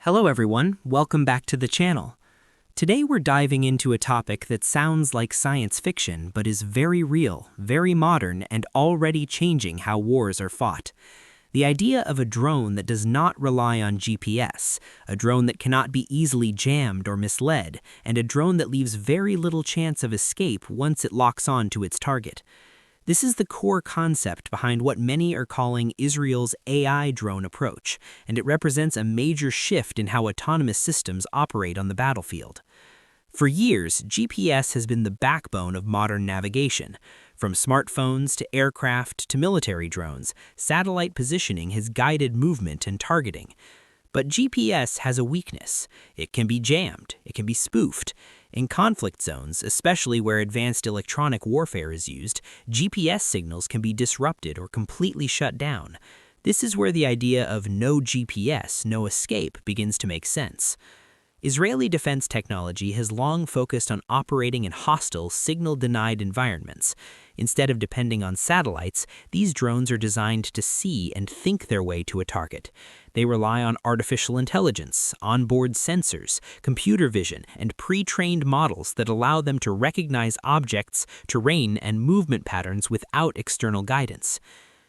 Hello everyone, welcome back to the channel. Today we're diving into a topic that sounds like science fiction but is very real, very modern, and already changing how wars are fought. The idea of a drone that does not rely on GPS, a drone that cannot be easily jammed or misled, and a drone that leaves very little chance of escape once it locks on to its target. This is the core concept behind what many are calling Israel's AI drone approach, and it represents a major shift in how autonomous systems operate on the battlefield. For years, GPS has been the backbone of modern navigation. From smartphones to aircraft to military drones, satellite positioning has guided movement and targeting. But GPS has a weakness. It can be jammed, it can be spoofed. In conflict zones, especially where advanced electronic warfare is used, GPS signals can be disrupted or completely shut down. This is where the idea of no GPS, no escape begins to make sense. Israeli defense technology has long focused on operating in hostile, signal-denied environments. Instead of depending on satellites, these drones are designed to see and think their way to a target. They rely on artificial intelligence, onboard sensors, computer vision, and pre-trained models that allow them to recognize objects, terrain, and movement patterns without external guidance.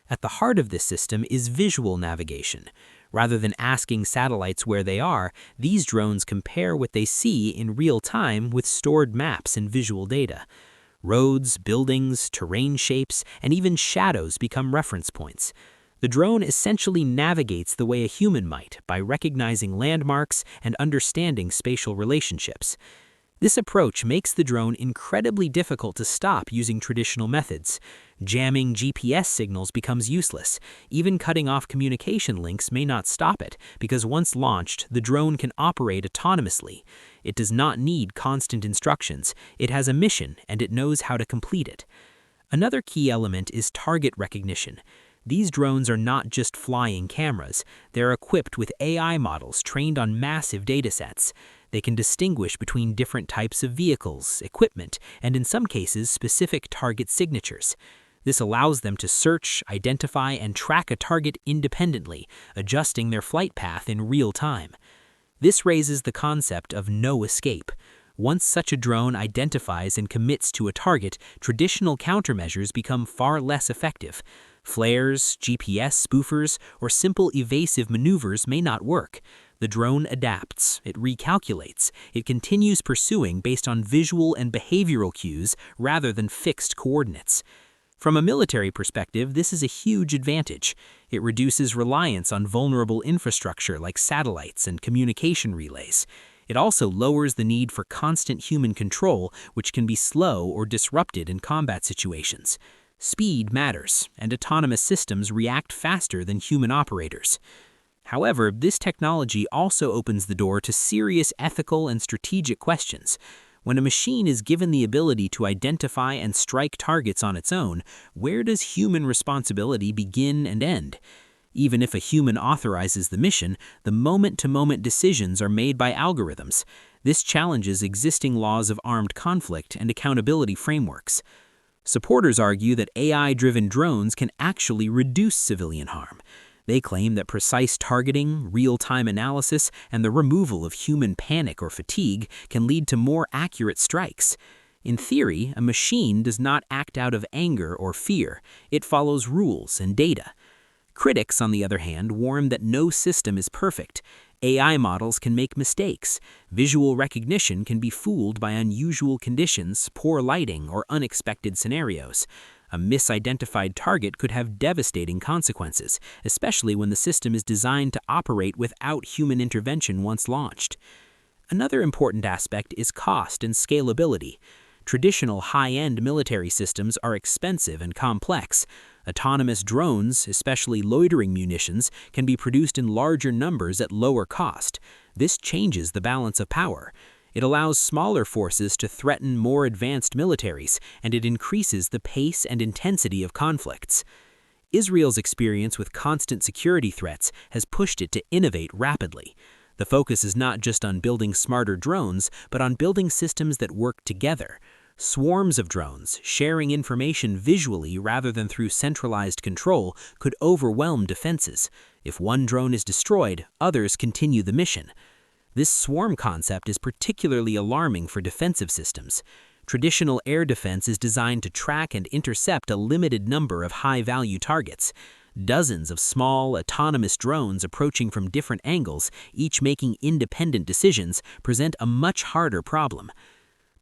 At the heart of this system is visual navigation. Rather than asking satellites where they are, these drones compare what they see in real time with stored maps and visual data. Roads, buildings, terrain shapes, and even shadows become reference points. The drone essentially navigates the way a human might by recognizing landmarks and understanding spatial relationships. This approach makes the drone incredibly difficult to stop using traditional methods. Jamming GPS signals becomes useless. Even cutting off communication links may not stop it, because once launched, the drone can operate autonomously. It does not need constant instructions. It has a mission, and it knows how to complete it. Another key element is target recognition. These drones are not just flying cameras. They're equipped with AI models trained on massive datasets. They can distinguish between different types of vehicles, equipment, and in some cases, specific target signatures. This allows them to search, identify, and track a target independently, adjusting their flight path in real time. This raises the concept of no escape. Once such a drone identifies and commits to a target, traditional countermeasures become far less effective. Flares, GPS spoofers, or simple evasive maneuvers may not work. The drone adapts, it recalculates, it continues pursuing based on visual and behavioral cues rather than fixed coordinates. From a military perspective, this is a huge advantage. It reduces reliance on vulnerable infrastructure like satellites and communication relays. It also lowers the need for constant human control, which can be slow or disrupted in combat situations. Speed matters, and autonomous systems react faster than human operators. However, this technology also opens the door to serious ethical and strategic questions. When a machine is given the ability to identify and strike targets on its own, where does human responsibility begin and end? Even if a human authorizes the mission, the moment-to-moment decisions are made by algorithms. This challenges existing laws of armed conflict and accountability frameworks. Supporters argue that AI-driven drones can actually reduce civilian harm. They claim that precise targeting, real-time analysis, and the removal of human panic or fatigue can lead to more accurate strikes. In theory, a machine does not act out of anger or fear. It follows rules and data. Critics, on the other hand, warn that no system is perfect. AI models can make mistakes. Visual recognition can be fooled by unusual conditions, poor lighting, or unexpected scenarios. A misidentified target could have devastating consequences, especially when the system is designed to operate without human intervention once launched. Another important aspect is cost and scalability. Traditional high-end military systems are expensive and complex. Autonomous drones, especially loitering munitions, can be produced in larger numbers at lower cost. This changes the balance of power. It allows smaller forces to threaten more advanced militaries, and it increases the pace and intensity of conflicts. Israel's experience with constant security threats has pushed it to innovate rapidly. The focus is not just on building smarter drones, but on building systems that work together. Swarms of drones, sharing information visually rather than through centralized control, could overwhelm defenses. If one drone is destroyed, others continue the mission. This swarm concept is particularly alarming for defensive systems. Traditional air defense is designed to track and intercept a limited number of high-value targets. Dozens of small, autonomous drones approaching from different angles, each making independent decisions, present a much harder problem.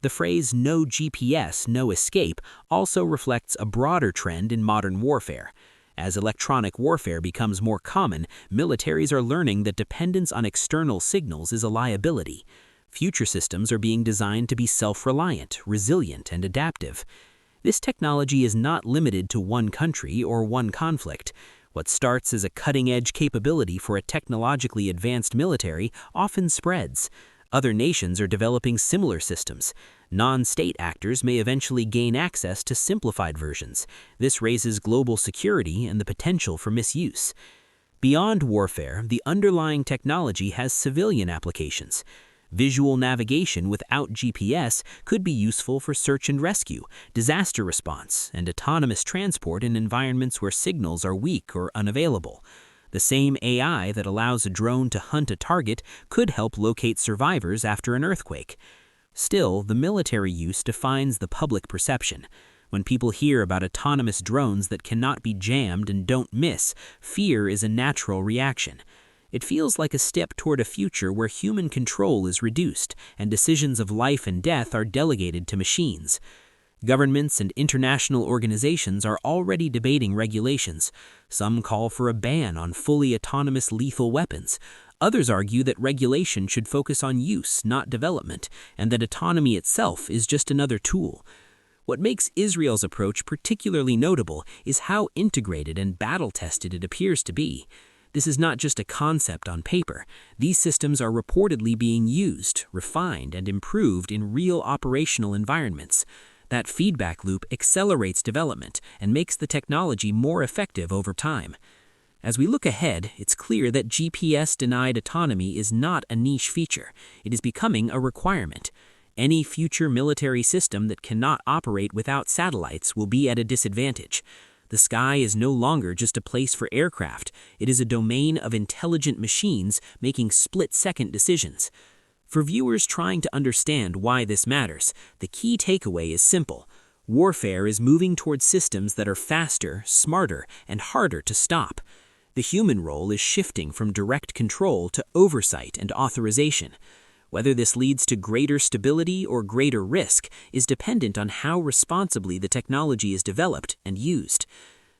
The phrase "no GPS, no escape" also reflects a broader trend in modern warfare. As electronic warfare becomes more common, militaries are learning that dependence on external signals is a liability. Future systems are being designed to be self-reliant, resilient, and adaptive. This technology is not limited to one country or one conflict. What starts as a cutting-edge capability for a technologically advanced military often spreads. Other nations are developing similar systems. Non-state actors may eventually gain access to simplified versions. This raises global security and the potential for misuse. Beyond warfare, the underlying technology has civilian applications. Visual navigation without GPS could be useful for search and rescue, disaster response, and autonomous transport in environments where signals are weak or unavailable. The same AI that allows a drone to hunt a target could help locate survivors after an earthquake. Still, the military use defines the public perception. When people hear about autonomous drones that cannot be jammed and don't miss, fear is a natural reaction. It feels like a step toward a future where human control is reduced and decisions of life and death are delegated to machines. Governments and international organizations are already debating regulations. Some call for a ban on fully autonomous lethal weapons. Others argue that regulation should focus on use, not development, and that autonomy itself is just another tool. What makes Israel's approach particularly notable is how integrated and battle-tested it appears to be. This is not just a concept on paper. These systems are reportedly being used, refined, and improved in real operational environments. That feedback loop accelerates development and makes the technology more effective over time. As we look ahead, it's clear that GPS-denied autonomy is not a niche feature. It is becoming a requirement. Any future military system that cannot operate without satellites will be at a disadvantage. The sky is no longer just a place for aircraft. It is a domain of intelligent machines making split-second decisions. For viewers trying to understand why this matters, the key takeaway is simple. Warfare is moving towards systems that are faster, smarter, and harder to stop. The human role is shifting from direct control to oversight and authorization. Whether this leads to greater stability or greater risk is dependent on how responsibly the technology is developed and used.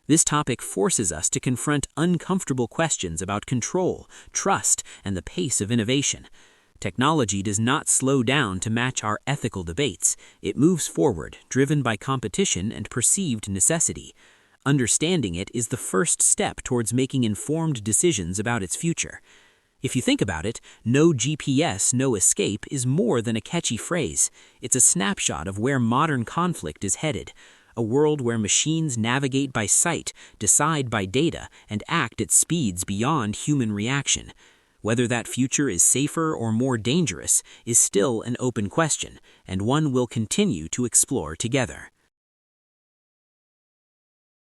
This topic forces us to confront uncomfortable questions about control, trust, and the pace of innovation. Technology does not slow down to match our ethical debates. It moves forward, driven by competition and perceived necessity. Understanding it is the first step towards making informed decisions about its future. If you think about it, "no GPS, no escape" is more than a catchy phrase. It's a snapshot of where modern conflict is headed. A world where machines navigate by sight, decide by data, and act at speeds beyond human reaction. Whether that future is safer or more dangerous is still an open question, and one we'll continue to explore together.